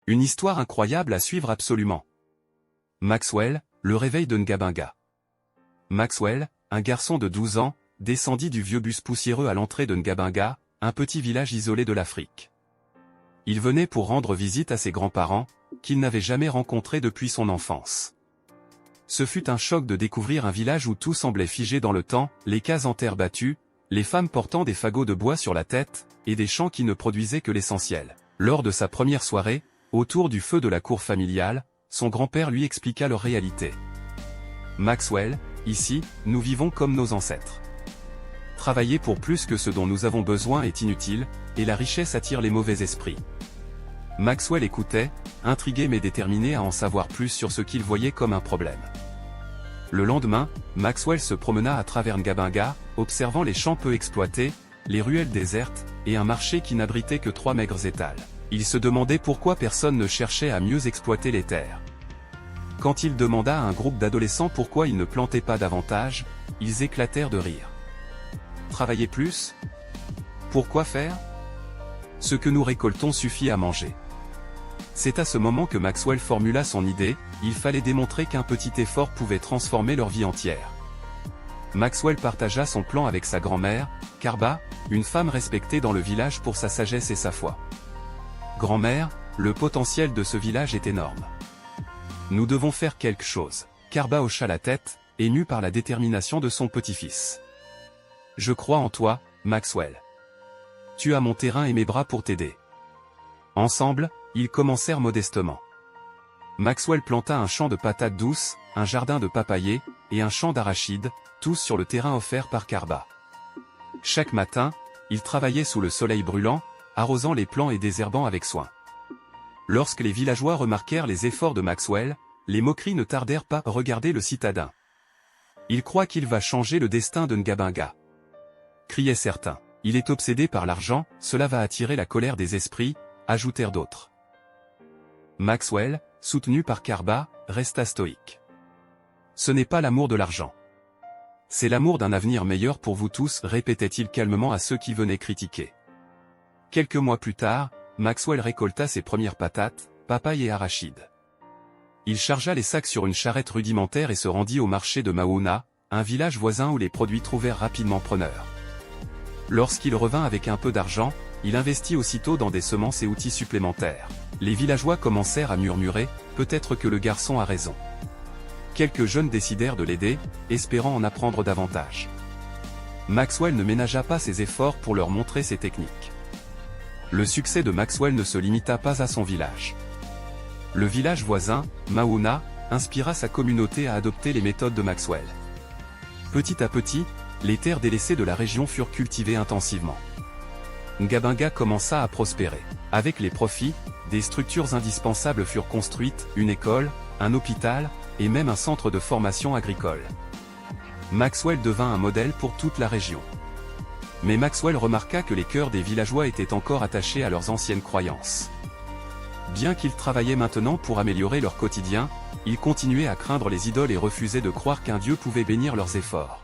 Une histoire incroyable à suivre absolument. Maxwell, le réveil de Ngabinga. Maxwell, un garçon de 12 ans, descendit du vieux bus poussiéreux à l'entrée de Ngabinga, un petit village isolé de l'Afrique. Il venait pour rendre visite à ses grands-parents, qu'il n'avait jamais rencontrés depuis son enfance. Ce fut un choc de découvrir un village où tout semblait figé dans le temps, les cases en terre battue, les femmes portant des fagots de bois sur la tête, et des chants qui ne produisaient que l'essentiel. Lors de sa première soirée, autour du feu de la cour familiale, son grand-père lui expliqua leur réalité. Maxwell, ici, nous vivons comme nos ancêtres. Travailler pour plus que ce dont nous avons besoin est inutile, et la richesse attire les mauvais esprits. Maxwell écoutait, intrigué mais déterminé à en savoir plus sur ce qu'il voyait comme un problème. Le lendemain, Maxwell se promena à travers Ngabinga, observant les champs peu exploités, les ruelles désertes, et un marché qui n'abritait que 3 maigres étals. Il se demandait pourquoi personne ne cherchait à mieux exploiter les terres. Quand il demanda à un groupe d'adolescents pourquoi ils ne plantaient pas davantage, ils éclatèrent de rire. Travailler plus? Pourquoi faire? Ce que nous récoltons suffit à manger. C'est à ce moment que Maxwell formula son idée, il fallait démontrer qu'un petit effort pouvait transformer leur vie entière. Maxwell partagea son plan avec sa grand-mère, Karba, une femme respectée dans le village pour sa sagesse et sa foi. Grand-mère, le potentiel de ce village est énorme. Nous devons faire quelque chose. Karba hocha la tête, ému par la détermination de son petit-fils. Je crois en toi, Maxwell. Tu as mon terrain et mes bras pour t'aider. Ensemble, ils commencèrent modestement. Maxwell planta un champ de patates douces, un jardin de papayers, et un champ d'arachides, tous sur le terrain offert par Karba. Chaque matin, il travaillait sous le soleil brûlant, arrosant les plants et désherbant avec soin. Lorsque les villageois remarquèrent les efforts de Maxwell, les moqueries ne tardèrent pas à regarder le citadin. Il croit qu'il va changer le destin de Ngabinga, criaient certains. Il est obsédé par l'argent, cela va attirer la colère des esprits, ajoutèrent d'autres. Maxwell, soutenu par Karba, resta stoïque. Ce n'est pas l'amour de l'argent. C'est l'amour d'un avenir meilleur pour vous tous, répétait-il calmement à ceux qui venaient critiquer. Quelques mois plus tard, Maxwell récolta ses premières patates, papayes et arachides. Il chargea les sacs sur une charrette rudimentaire et se rendit au marché de Maouna, un village voisin où les produits trouvèrent rapidement preneur. Lorsqu'il revint avec un peu d'argent, il investit aussitôt dans des semences et outils supplémentaires. Les villageois commencèrent à murmurer, peut-être que le garçon a raison. Quelques jeunes décidèrent de l'aider, espérant en apprendre davantage. Maxwell ne ménagea pas ses efforts pour leur montrer ses techniques. Le succès de Maxwell ne se limita pas à son village. Le village voisin, Maouna, inspira sa communauté à adopter les méthodes de Maxwell. Petit à petit, les terres délaissées de la région furent cultivées intensivement. Ngabinga commença à prospérer. Avec les profits, des structures indispensables furent construites, une école, un hôpital, et même un centre de formation agricole. Maxwell devint un modèle pour toute la région. Mais Maxwell remarqua que les cœurs des villageois étaient encore attachés à leurs anciennes croyances. Bien qu'ils travaillaient maintenant pour améliorer leur quotidien, ils continuaient à craindre les idoles et refusaient de croire qu'un dieu pouvait bénir leurs efforts.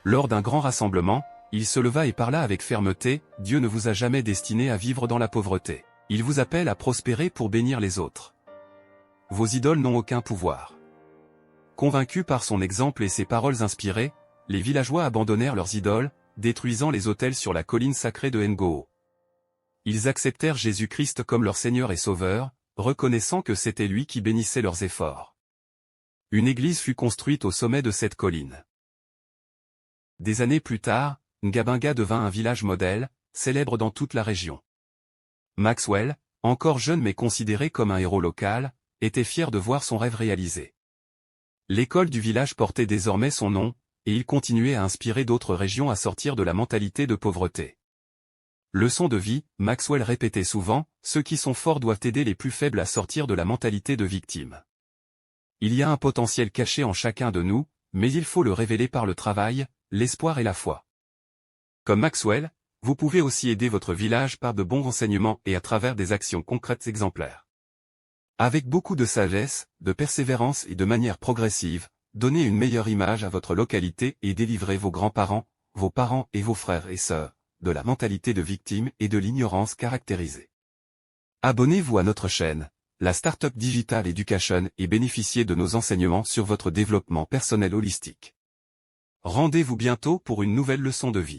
Lors d'un grand rassemblement, il se leva et parla avec fermeté, « Dieu ne vous a jamais destiné à vivre dans la pauvreté. Il vous appelle à prospérer pour bénir les autres. Vos idoles n'ont aucun pouvoir. » Convaincus par son exemple et ses paroles inspirées, les villageois abandonnèrent leurs idoles, détruisant les autels sur la colline sacrée de Ngoo. Ils acceptèrent Jésus-Christ comme leur Seigneur et Sauveur, reconnaissant que c'était lui qui bénissait leurs efforts. Une église fut construite au sommet de cette colline. Des années plus tard, Ngabinga devint un village modèle, célèbre dans toute la région. Maxwell, encore jeune mais considéré comme un héros local, était fier de voir son rêve réalisé. L'école du village portait désormais son nom, et il continuait à inspirer d'autres régions à sortir de la mentalité de pauvreté. Leçon de vie, Maxwell répétait souvent, ceux qui sont forts doivent aider les plus faibles à sortir de la mentalité de victime. Il y a un potentiel caché en chacun de nous, mais il faut le révéler par le travail, l'espoir et la foi. Comme Maxwell, vous pouvez aussi aider votre village par de bons renseignements et à travers des actions concrètes exemplaires. Avec beaucoup de sagesse, de persévérance et de manière progressive, donnez une meilleure image à votre localité et délivrez vos grands-parents, vos parents et vos frères et sœurs de la mentalité de victime et de l'ignorance caractérisée. Abonnez-vous à notre chaîne, la Startup Digital Education, et bénéficiez de nos enseignements sur votre développement personnel holistique. Rendez-vous bientôt pour une nouvelle leçon de vie.